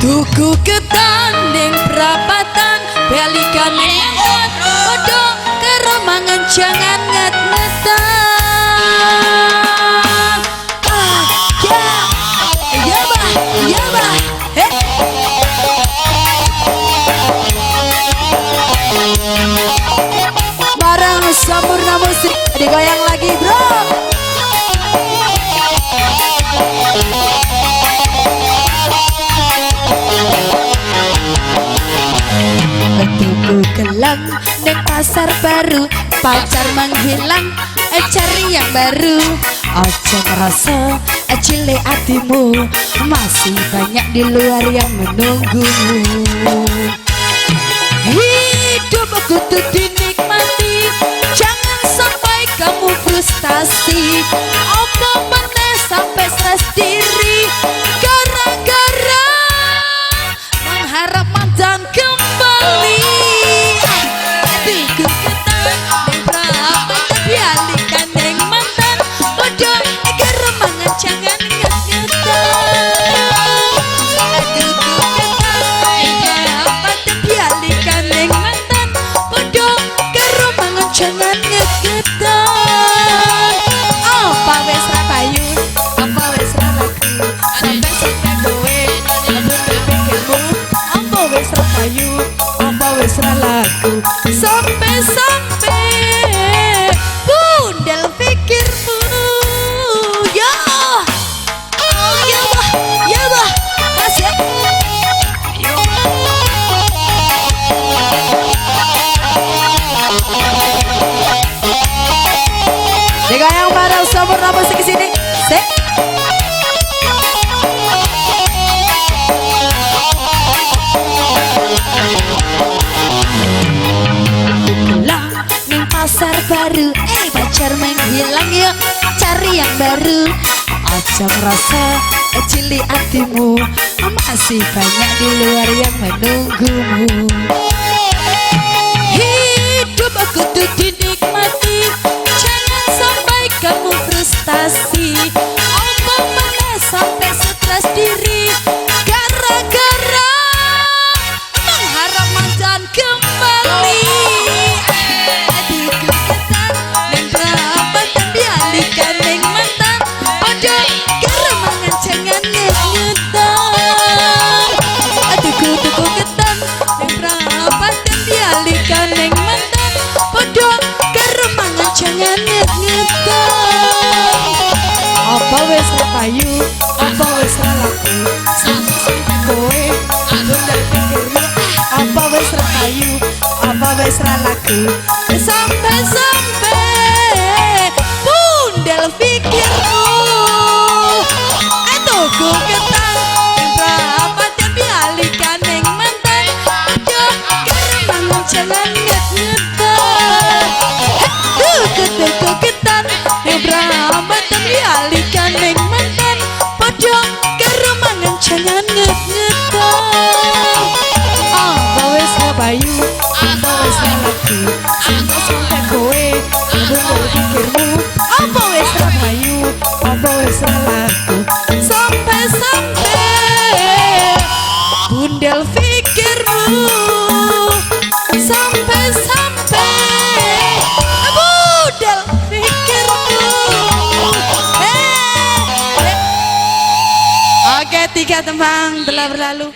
Tuku ketanding perapatan balikan ewat podo keromangan jangan nget-ngetan. Ya bah, ya bah. Barang Sampurna Musik digoyang lagi bro. Tuku gelang neng pasar baru, pacar menghilang, cari yang baru. Aja ngerasa cilik hatimu, masih banyak di luar yang menunggumu. Hidup kudu dinikmati, jangan sampai kamu frustasi. Apa meneh sampai stres diri, gara-gara mengharap mantan kembali. Tuku ketanding perapatan balikan neng mantan podo keremangan jangan nget-ngetan. Tuku ketanding perapatan balikan neng mantan podo keremangan jangan nget-ngetan. Apa wes ra payu, apa wes ra laku, sampai sampai kowe bundel pikirmu. Apa wes ra payu, apa wes ra laku, sampai-sampai bundel pikirmu. Ya, oh ya bah, ya bah, kasih. Digoyang bareng Sampurna Musik di sini. Sek. Pulang neng pasar baru, pacar menghilang yuk cari yang baru. Aja merasa cilik hatimu, masih banyak di luar yang menunggumu. Hidup kudu dinikmati, jangan sampai kamu frustasi. Apa meneh sampai stres diri, gara-gara mengharap mantan kembali. Tuku ketanding perapatan balikan neng mantan podo keremangan jangan nget-ngetan. Tuku ketanding perapatan balikan neng mantan podo keremangan jangan nget-ngetan. Apa wes ra payu, apa wes ra laku, sampai kowe bundel pikirmu. Apa wes ra payu, apa wes ra laku, sampai-sampai bundel pikirmu. Tuku ketanding perapatan balikan neng mantan podo keremangan jangan nget-ngetan. Tuku ketanding perapatan balikan neng mantan podo keremangan jangan nget-ngetan. Apa wes ra payu, apa wes ra laku, sampai kowe bundel pikirmu. Apa wes ra payu, apa wes ra laku, sampai-sampai bundel pikirmu. Sampai-sampai bundel pikirmu. Oke, 3 tembang telah berlalu.